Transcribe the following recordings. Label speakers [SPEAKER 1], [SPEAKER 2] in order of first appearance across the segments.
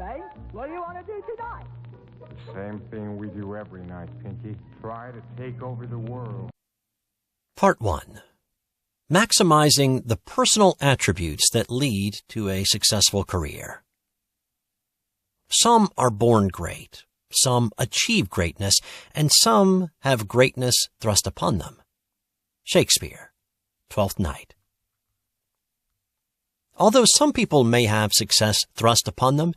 [SPEAKER 1] Ray. What do you want to do tonight?
[SPEAKER 2] Same thing we do every night, Pinky. Try to take over the world.
[SPEAKER 3] Part 1. Maximizing the personal attributes that lead to a successful career. Some are born great, some achieve greatness, and some have greatness thrust upon them. Shakespeare, Twelfth Night. Although some people may have success thrust upon them,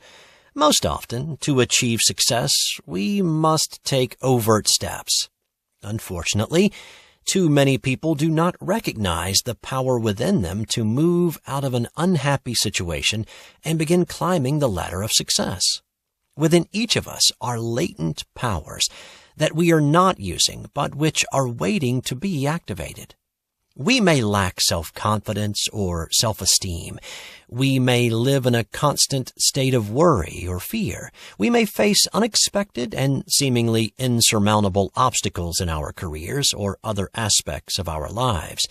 [SPEAKER 3] most often, to achieve success, we must take overt steps. Unfortunately, too many people do not recognize the power within them to move out of an unhappy situation and begin climbing the ladder of success. Within each of us are latent powers that we are not using, but which are waiting to be activated. We may lack self-confidence or self-esteem. We may live in a constant state of worry or fear. We may face unexpected and seemingly insurmountable obstacles in our careers or other aspects of our lives.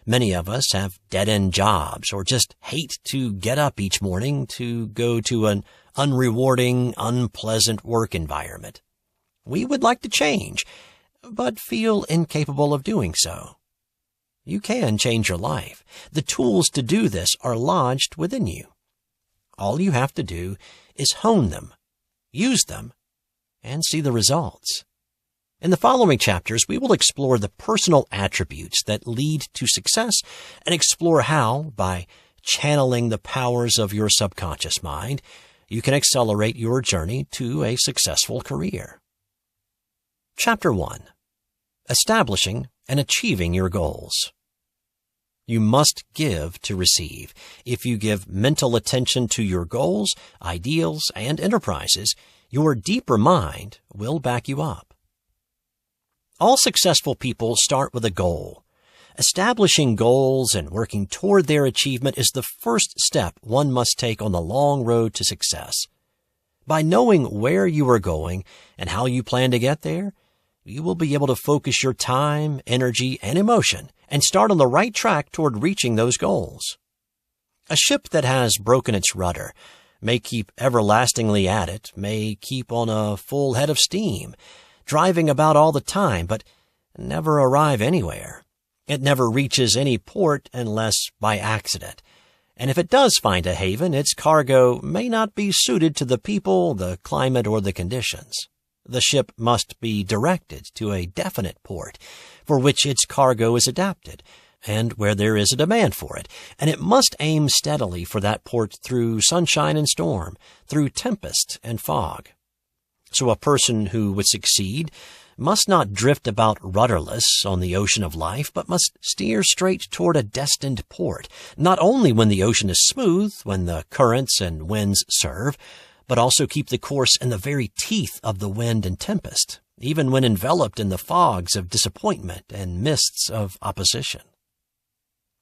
[SPEAKER 3] Many of us have dead-end jobs or just hate to get up each morning to go to an unrewarding, unpleasant work environment. We would like to change, but feel incapable of doing so. You can change your life. The tools to do this are lodged within you. All you have to do is hone them, use them, and see the results. In the following chapters, we will explore the personal attributes that lead to success and explore how, by channeling the powers of your subconscious mind, you can accelerate your journey to a successful career. Chapter 1. Establishing and achieving your goals. You must give to receive. If you give mental attention to your goals, ideals, and enterprises, your deeper mind will back you up. All successful people start with a goal. Establishing goals and working toward their achievement is the first step one must take on the long road to success. By knowing where you are going and how you plan to get there, you will be able to focus your time, energy, and emotion and start on the right track toward reaching those goals. A ship that has broken its rudder may keep everlastingly at it, may keep on a full head of steam, driving about all the time, but never arrive anywhere. It never reaches any port unless by accident. And if it does find a haven, its cargo may not be suited to the people, the climate, or the conditions. The ship must be directed to a definite port for which its cargo is adapted and where there is a demand for it, and it must aim steadily for that port through sunshine and storm, through tempest and fog. So a person who would succeed must not drift about rudderless on the ocean of life, but must steer straight toward a destined port, not only when the ocean is smooth, when the currents and winds serve, but also keep the course in the very teeth of the wind and tempest, even when enveloped in the fogs of disappointment and mists of opposition.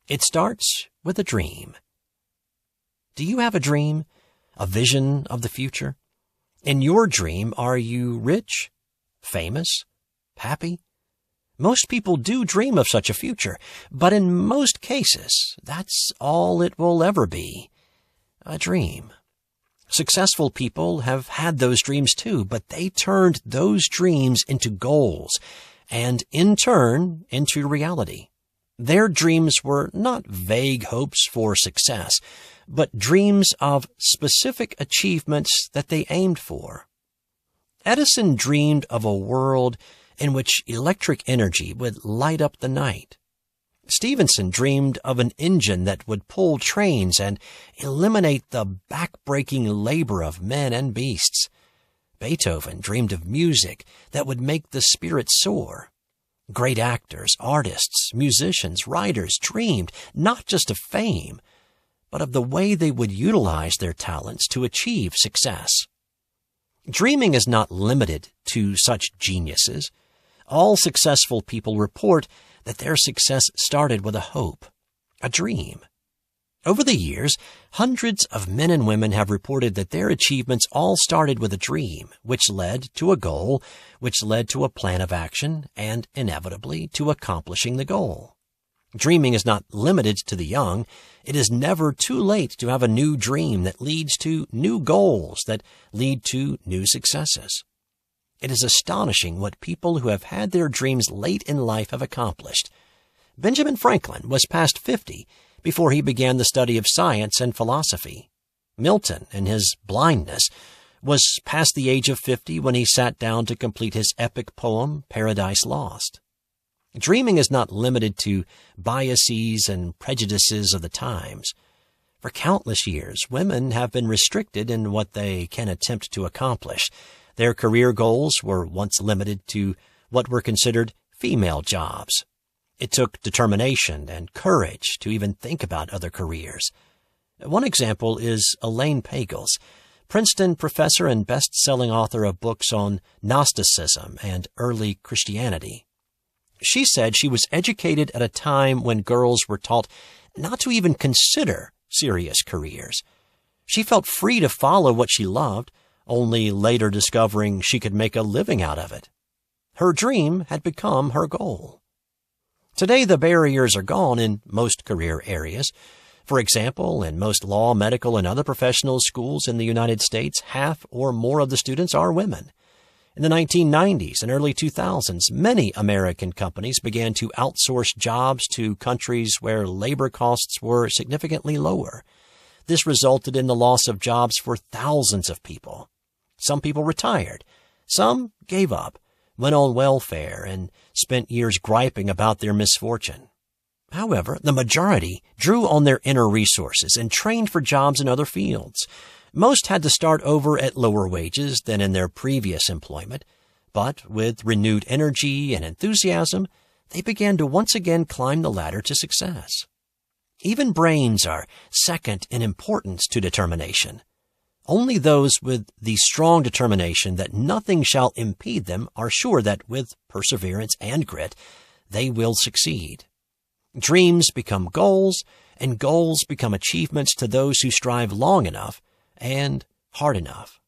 [SPEAKER 3] It starts with a dream. Do you have a dream, a vision of the future? In your dream, are you rich, famous, happy? Most people do dream of such a future, but in most cases, that's all it will ever be, a dream. Successful people have had those dreams too, but they turned those dreams into goals and, in turn, into reality. Their dreams were not vague hopes for success, but dreams of specific achievements that they aimed for. Edison dreamed of a world in which electric energy would light up the night. Stevenson dreamed of an engine that would pull trains and eliminate the back-breaking labor of men and beasts. Beethoven dreamed of music that would make the spirit soar. Great actors, artists, musicians, writers dreamed not just of fame, but of the way they would utilize their talents to achieve success. Dreaming is not limited to such geniuses. All successful people report that their success started with a hope, a dream. Over the years, hundreds of men and women have reported that their achievements all started with a dream, which led to a goal, which led to a plan of action, and inevitably to accomplishing the goal. Dreaming is not limited to the young. It is never too late to have a new dream that leads to new goals that lead to new successes. It is astonishing what people who have had their dreams late in life have accomplished. Benjamin Franklin was past 50 before he began the study of science and philosophy. Milton, in his blindness, was past the age of 50 when he sat down to complete his epic poem, Paradise Lost. Dreaming is not limited to biases and prejudices of the times. For countless years, women have been restricted in what they can attempt to accomplish. Their career goals were once limited to what were considered female jobs. It took determination and courage to even think about other careers. One example is Elaine Pagels, Princeton professor and best-selling author of books on Gnosticism and early Christianity. She said she was educated at a time when girls were taught not to even consider serious careers. She felt free to follow what she loved, only later discovering she could make a living out of it. Her dream had become her goal. Today, the barriers are gone in most career areas. For example, in most law, medical, and other professional schools in the United States, half or more of the students are women. In the 1990s and early 2000s, many American companies began to outsource jobs to countries where labor costs were significantly lower. This resulted in the loss of jobs for thousands of people. Some people retired. Some gave up, went on welfare, and spent years griping about their misfortune. However, the majority drew on their inner resources and trained for jobs in other fields. Most had to start over at lower wages than in their previous employment, but with renewed energy and enthusiasm, they began to once again climb the ladder to success. Even brains are second in importance to determination. Only those with the strong determination that nothing shall impede them are sure that with perseverance and grit, they will succeed. Dreams become goals, and goals become achievements to those who strive long enough and hard enough.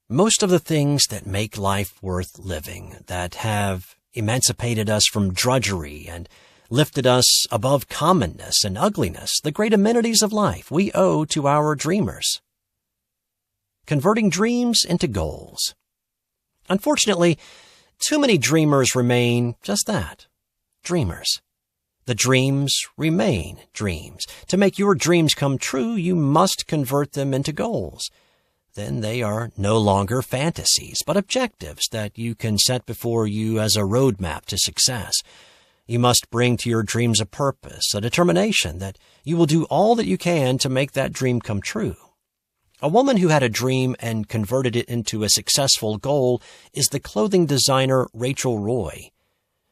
[SPEAKER 3] Most of the things that make life worth living, that have emancipated us from drudgery and lifted us above commonness and ugliness, the great amenities of life, we owe to our dreamers. Converting dreams into goals. Unfortunately, too many dreamers remain just that, dreamers. The dreams remain dreams. To make your dreams come true, you must convert them into goals. Then they are no longer fantasies, but objectives that you can set before you as a roadmap to success. You must bring to your dreams a purpose, a determination that you will do all that you can to make that dream come true. A woman who had a dream and converted it into a successful goal is the clothing designer Rachel Roy.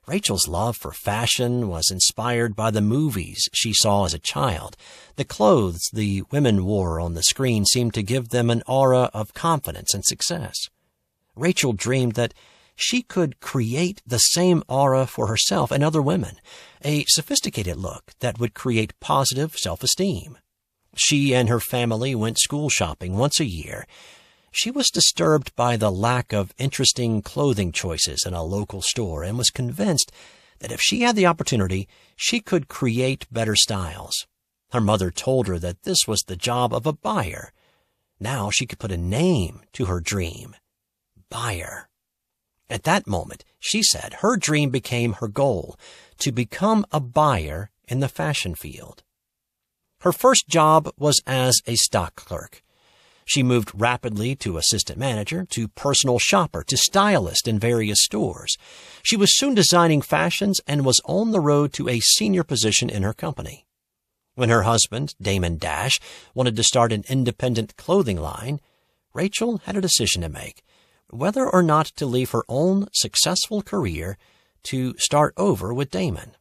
[SPEAKER 3] Rachel's love for fashion was inspired by the movies she saw as a child. The clothes the women wore on the screen seemed to give them an aura of confidence and success. Rachel dreamed that she could create the same aura for herself and other women, a sophisticated look that would create positive self-esteem. She and her family went school shopping once a year. She was disturbed by the lack of interesting clothing choices in a local store and was convinced that if she had the opportunity, she could create better styles. Her mother told her that this was the job of a buyer. Now she could put a name to her dream. Buyer. At that moment, she said, her dream became her goal, to become a buyer in the fashion field. Her first job was as a stock clerk. She moved rapidly to assistant manager, to personal shopper, to stylist in various stores. She was soon designing fashions and was on the road to a senior position in her company. When her husband, Damon Dash, wanted to start an independent clothing line, Rachel had a decision to make, whether or not to leave her own successful career to start over with Damon.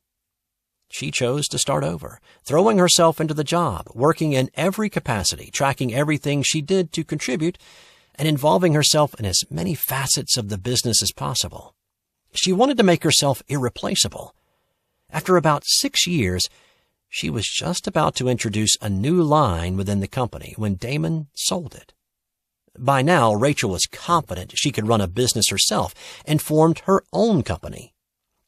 [SPEAKER 3] She chose to start over, throwing herself into the job, working in every capacity, tracking everything she did to contribute, and involving herself in as many facets of the business as possible. She wanted to make herself irreplaceable. After about 6 years, she was just about to introduce a new line within the company when Damon sold it. By now, Rachel was confident she could run a business herself and formed her own company.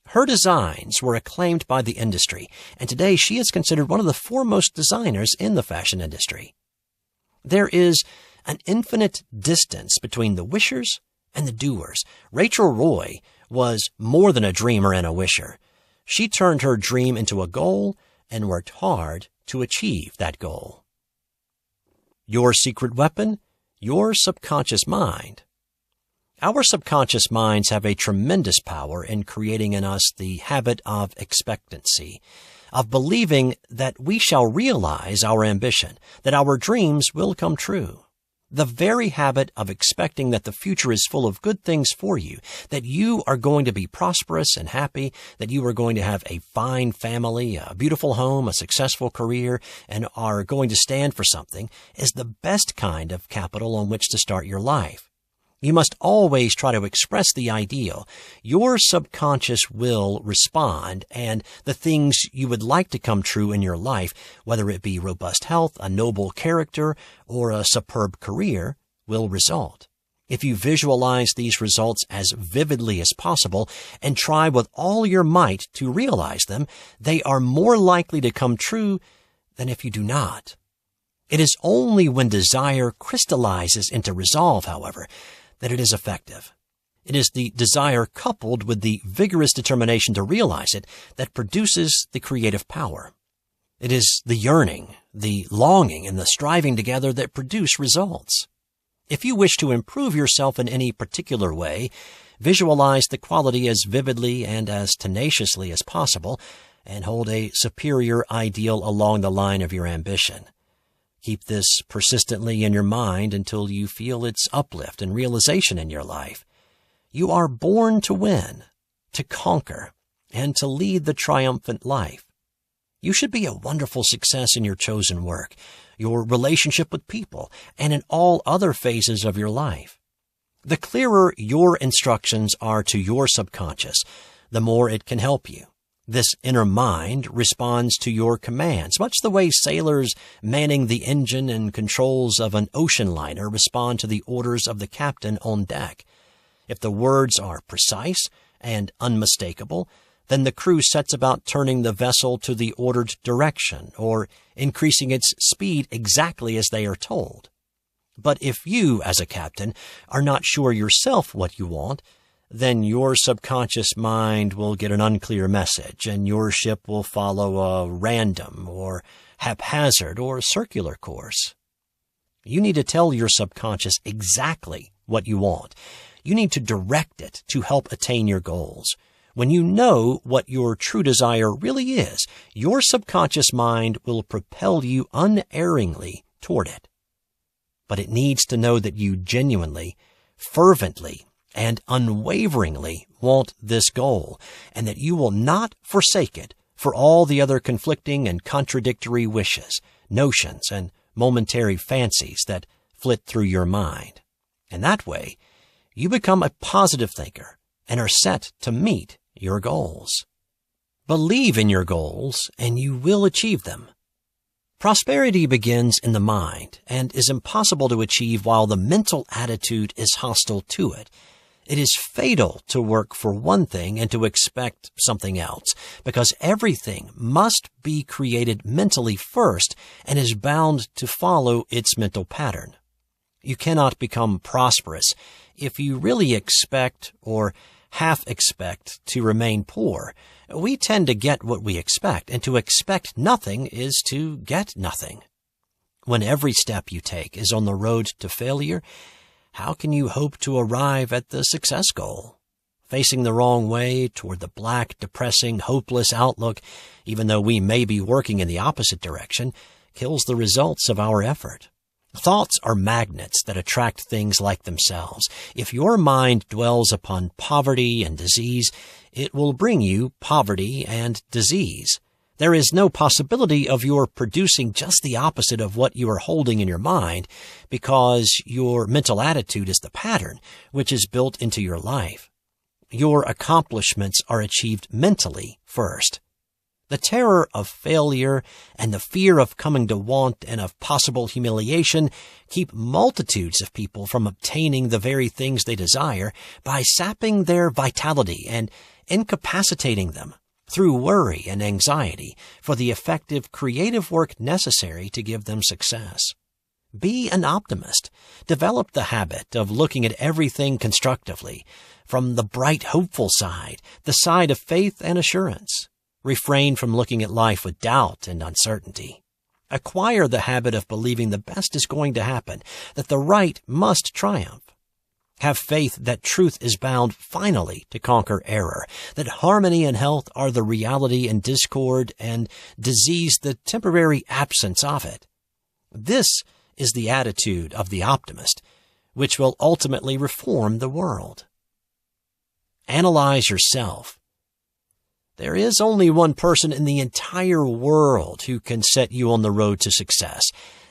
[SPEAKER 3] Her designs were acclaimed by the industry, and today she is considered one of the foremost designers in the fashion industry. There is an infinite distance between the wishers and the doers. Rachel Roy was more than a dreamer and a wisher. She turned her dream into a goal and worked hard to achieve that goal. Your secret weapon? Your subconscious mind. Our subconscious minds have a tremendous power in creating in us the habit of expectancy, of believing that we shall realize our ambition, that our dreams will come true. The very habit of expecting that the future is full of good things for you, that you are going to be prosperous and happy, that you are going to have a fine family, a beautiful home, a successful career, and are going to stand for something, is the best kind of capital on which to start your life. You must always try to express the ideal. Your subconscious will respond, and the things you would like to come true in your life, whether it be robust health, a noble character, or a superb career, will result. If you visualize these results as vividly as possible and try with all your might to realize them, they are more likely to come true than if you do not. It is only when desire crystallizes into resolve, however, that it is effective. It is the desire coupled with the vigorous determination to realize it that produces the creative power. It is the yearning, the longing, and the striving together that produce results. If you wish to improve yourself in any particular way, visualize the quality as vividly and as tenaciously as possible, and hold a superior ideal along the line of your ambition. Keep this persistently in your mind until you feel its uplift and realization in your life. You are born to win, to conquer, and to lead the triumphant life. You should be a wonderful success in your chosen work, your relationship with people, and in all other phases of your life. The clearer your instructions are to your subconscious, the more it can help you. This inner mind responds to your commands, much the way sailors manning the engine and controls of an ocean liner respond to the orders of the captain on deck. If the words are precise and unmistakable, then the crew sets about turning the vessel to the ordered direction or increasing its speed exactly as they are told. But if you, as a captain, are not sure yourself what you want, then your subconscious mind will get an unclear message, and your ship will follow a random or haphazard or circular course. You need to tell your subconscious exactly what you want. You need to direct it to help attain your goals. When you know what your true desire really is, your subconscious mind will propel you unerringly toward it. But it needs to know that you genuinely, fervently, and unwaveringly want this goal, and that you will not forsake it for all the other conflicting and contradictory wishes, notions, and momentary fancies that flit through your mind. And that way, you become a positive thinker and are set to meet your goals. Believe in your goals, and you will achieve them. Prosperity begins in the mind and is impossible to achieve while the mental attitude is hostile to it. It is fatal to work for one thing and to expect something else, because everything must be created mentally first and is bound to follow its mental pattern. You cannot become prosperous if you really expect or half expect to remain poor. We tend to get what we expect, and to expect nothing is to get nothing. When every step you take is on the road to failure, how can you hope to arrive at the success goal? Facing the wrong way toward the black, depressing, hopeless outlook, even though we may be working in the opposite direction, kills the results of our effort. Thoughts are magnets that attract things like themselves. If your mind dwells upon poverty and disease, it will bring you poverty and disease. There is no possibility of your producing just the opposite of what you are holding in your mind, because your mental attitude is the pattern which is built into your life. Your accomplishments are achieved mentally first. The terror of failure and the fear of coming to want and of possible humiliation keep multitudes of people from obtaining the very things they desire by sapping their vitality and incapacitating them through worry and anxiety for the effective creative work necessary to give them success. Be an optimist. Develop the habit of looking at everything constructively, from the bright, hopeful side, the side of faith and assurance. Refrain from looking at life with doubt and uncertainty. Acquire the habit of believing the best is going to happen, that the right must triumph. Have faith that truth is bound finally to conquer error, that harmony and health are the reality and discord and disease the temporary absence of it. This is the attitude of the optimist, which will ultimately reform the world. Analyze yourself. There is only one person in the entire world who can set you on the road to success.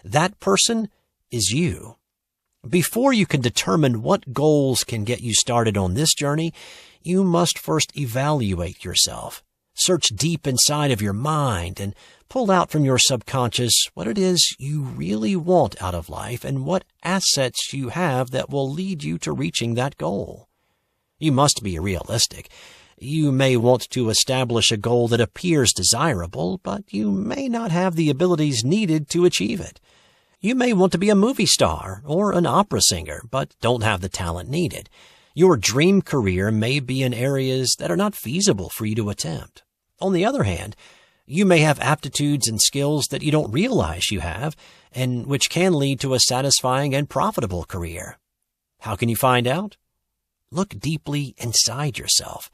[SPEAKER 3] That person is you. Before you can determine what goals can get you started on this journey, you must first evaluate yourself. Search deep inside of your mind and pull out from your subconscious what it is you really want out of life and what assets you have that will lead you to reaching that goal. You must be realistic. You may want to establish a goal that appears desirable, but you may not have the abilities needed to achieve it. You may want to be a movie star or an opera singer, but don't have the talent needed. Your dream career may be in areas that are not feasible for you to attempt. On the other hand, you may have aptitudes and skills that you don't realize you have, and which can lead to a satisfying and profitable career. How can you find out? Look deeply inside yourself.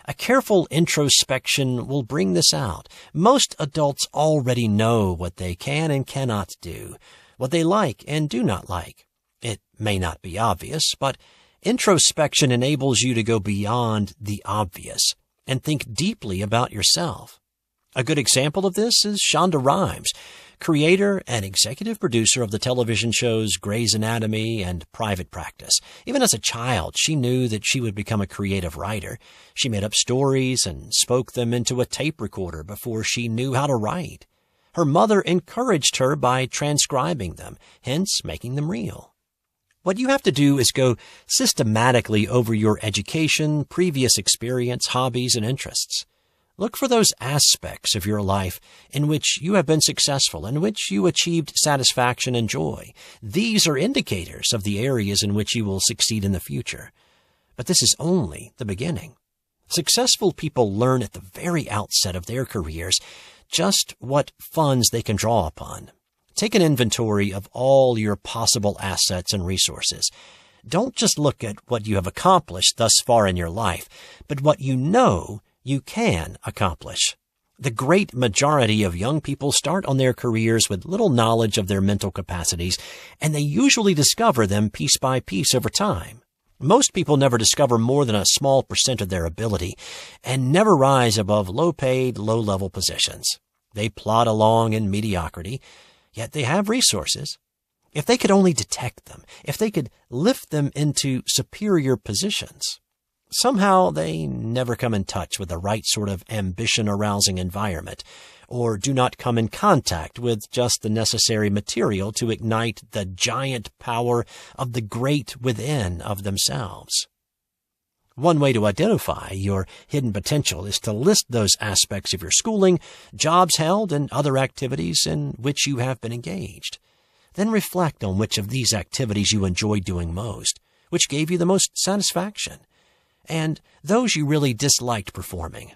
[SPEAKER 3] A careful introspection will bring this out. Most adults already know what they can and cannot do, what they like and do not like. It may not be obvious, but introspection enables you to go beyond the obvious and think deeply about yourself. A good example of this is Shonda Rhimes, creator and executive producer of the television shows Grey's Anatomy and Private Practice. Even as a child, she knew that she would become a creative writer. She made up stories and spoke them into a tape recorder before she knew how to write. Her mother encouraged her by transcribing them, hence making them real. What you have to do is go systematically over your education, previous experience, hobbies, and interests. Look for those aspects of your life in which you have been successful, in which you achieved satisfaction and joy. These are indicators of the areas in which you will succeed in the future. But this is only the beginning. Successful people learn at the very outset of their careers just what funds they can draw upon. Take an inventory of all your possible assets and resources. Don't just look at what you have accomplished thus far in your life, but what you know you can accomplish. The great majority of young people start on their careers with little knowledge of their mental capacities, and they usually discover them piece by piece over time. Most people never discover more than a small percent of their ability and never rise above low-paid, low-level positions. They plod along in mediocrity, yet they have resources. If they could only detect them, if they could lift them into superior positions. Somehow they never come in touch with the right sort of ambition-arousing environment, or do not come in contact with just the necessary material to ignite the giant power of the great within of themselves. One way to identify your hidden potential is to list those aspects of your schooling, jobs held, and other activities in which you have been engaged. Then reflect on which of these activities you enjoyed doing most, which gave you the most satisfaction, and those you really disliked performing.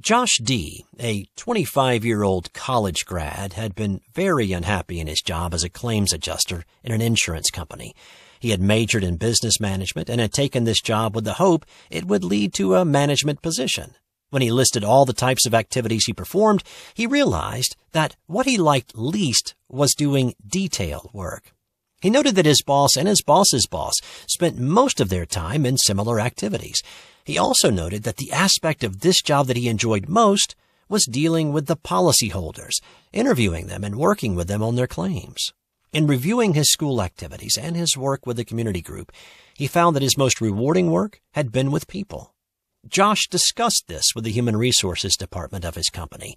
[SPEAKER 3] Josh D., a 25-year-old college grad, had been very unhappy in his job as a claims adjuster in an insurance company. He had majored in business management and had taken this job with the hope it would lead to a management position. When he listed all the types of activities he performed, he realized that what he liked least was doing detail work. He noted that his boss and his boss's boss spent most of their time in similar activities. He also noted that the aspect of this job that he enjoyed most was dealing with the policyholders, interviewing them and working with them on their claims. In reviewing his school activities and his work with the community group, he found that his most rewarding work had been with people. Josh discussed this with the human resources department of his company,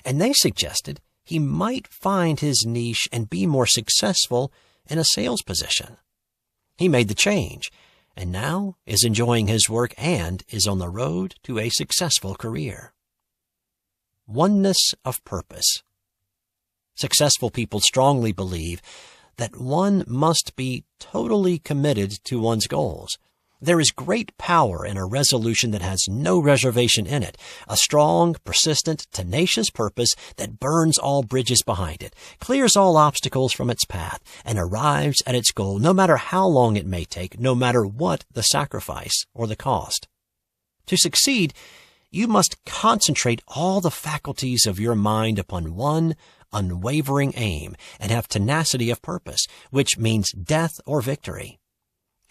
[SPEAKER 3] and they suggested he might find his niche and be more successful in a sales position. He made the change, and now is enjoying his work and is on the road to a successful career. Oneness of purpose. Successful people strongly believe that one must be totally committed to one's goals. There is great power in a resolution that has no reservation in it, a strong, persistent, tenacious purpose that burns all bridges behind it, clears all obstacles from its path, and arrives at its goal no matter how long it may take, no matter what the sacrifice or the cost. To succeed, you must concentrate all the faculties of your mind upon one unwavering aim and have tenacity of purpose, which means death or victory.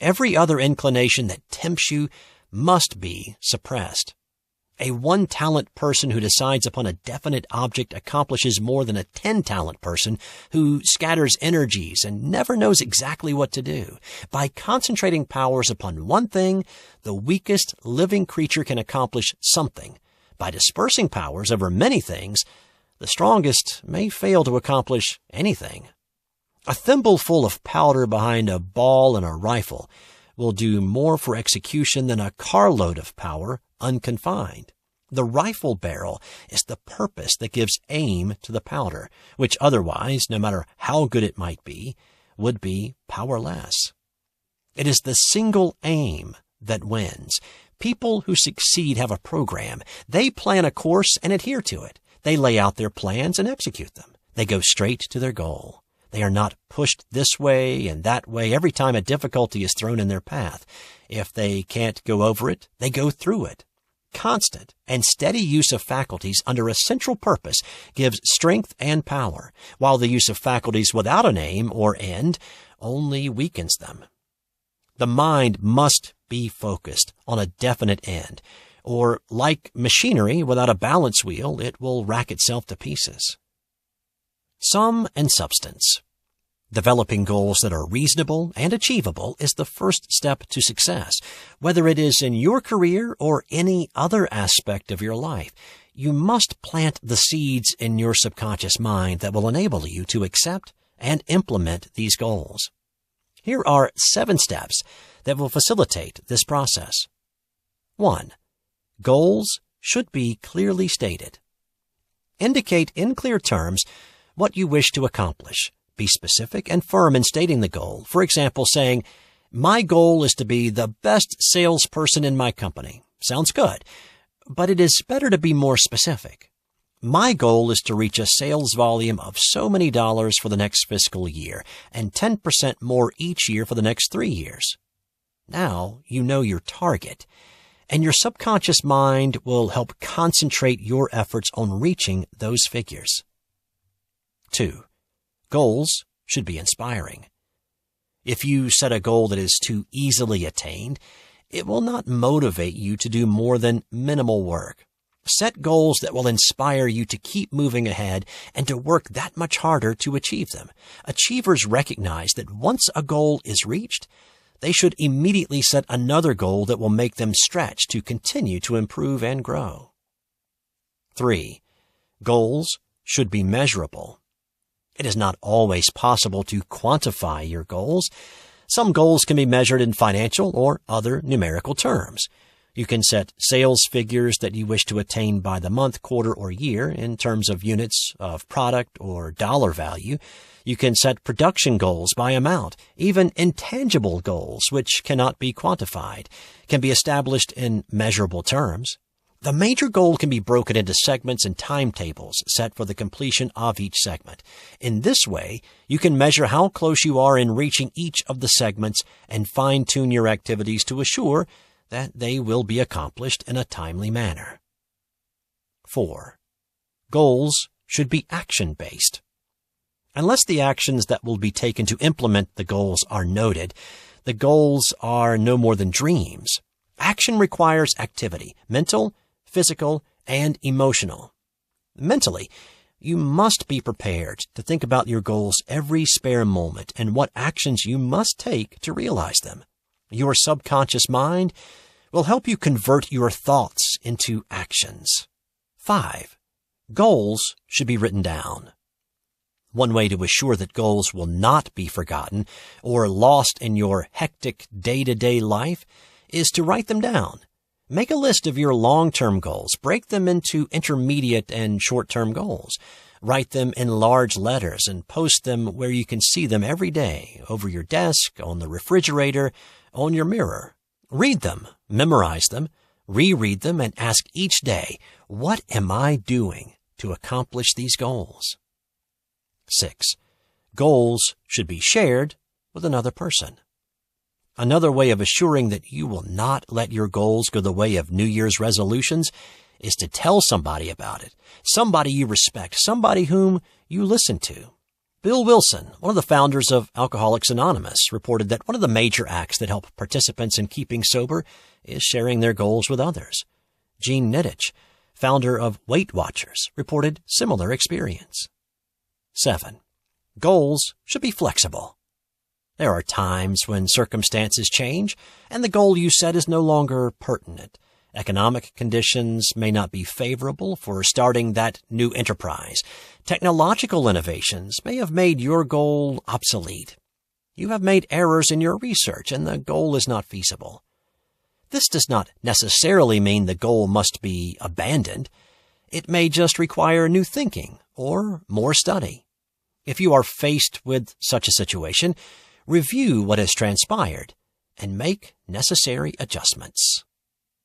[SPEAKER 3] Every other inclination that tempts you must be suppressed. A one-talent person who decides upon a definite object accomplishes more than a 10-talent person who scatters energies and never knows exactly what to do. By concentrating powers upon one thing, the weakest living creature can accomplish something. By dispersing powers over many things, the strongest may fail to accomplish anything. A thimbleful of powder behind a ball and a rifle will do more for execution than a carload of power unconfined. The rifle barrel is the purpose that gives aim to the powder, which otherwise, no matter how good it might be, would be powerless. It is the single aim that wins. People who succeed have a program. They plan a course and adhere to it. They lay out their plans and execute them. They go straight to their goal. They are not pushed this way and that way every time a difficulty is thrown in their path. If they can't go over it, they go through it. Constant and steady use of faculties under a central purpose gives strength and power, while the use of faculties without an aim or end only weakens them. The mind must be focused on a definite end, or like machinery without a balance wheel, it will rack itself to pieces. Sum and substance. Developing goals that are reasonable and achievable is the first step to success. Whether it is in your career or any other aspect of your life, you must plant the seeds in your subconscious mind that will enable you to accept and implement these goals. Here are 7 steps that will facilitate this process. 1. Goals should be clearly stated. Indicate in clear terms what you wish to accomplish. Be specific and firm in stating the goal. For example, saying, "My goal is to be the best salesperson in my company." Sounds good, but it is better to be more specific. My goal is to reach a sales volume of so many dollars for the next fiscal year and 10% more each year for the next 3 years. Now you know your target, and your subconscious mind will help concentrate your efforts on reaching those figures. 2. Goals should be inspiring. If you set a goal that is too easily attained, it will not motivate you to do more than minimal work. Set goals that will inspire you to keep moving ahead and to work that much harder to achieve them. Achievers recognize that once a goal is reached, they should immediately set another goal that will make them stretch to continue to improve and grow. 3. Goals should be measurable. It is not always possible to quantify your goals. Some goals can be measured in financial or other numerical terms. You can set sales figures that you wish to attain by the month, quarter, or year in terms of units of product or dollar value. You can set production goals by amount. Even intangible goals, which cannot be quantified, can be established in measurable terms. The major goal can be broken into segments and timetables set for the completion of each segment. In this way, you can measure how close you are in reaching each of the segments and fine-tune your activities to assure that they will be accomplished in a timely manner. 4. Goals should be action-based. Unless the actions that will be taken to implement the goals are noted, the goals are no more than dreams. Action requires activity, mental, physical, and emotional. Mentally, you must be prepared to think about your goals every spare moment and what actions you must take to realize them. Your subconscious mind will help you convert your thoughts into actions. 5. Goals should be written down. One way to assure that goals will not be forgotten or lost in your hectic day-to-day life is to write them down. Make a list of your long-term goals. Break them into intermediate and short-term goals. Write them in large letters and post them where you can see them every day, over your desk, on the refrigerator, on your mirror. Read them, memorize them, reread them, and ask each day, what am I doing to accomplish these goals? 6. Goals should be shared with another person. Another way of assuring that you will not let your goals go the way of New Year's resolutions is to tell somebody about it. Somebody you respect, somebody whom you listen to. Bill Wilson, one of the founders of Alcoholics Anonymous, reported that one of the major acts that help participants in keeping sober is sharing their goals with others. Gene Nidich, founder of Weight Watchers, reported similar experience. 7. Goals should be flexible. There are times when circumstances change and the goal you set is no longer pertinent. Economic conditions may not be favorable for starting that new enterprise. Technological innovations may have made your goal obsolete. You have made errors in your research and the goal is not feasible. This does not necessarily mean the goal must be abandoned. It may just require new thinking or more study. If you are faced with such a situation, review what has transpired and make necessary adjustments.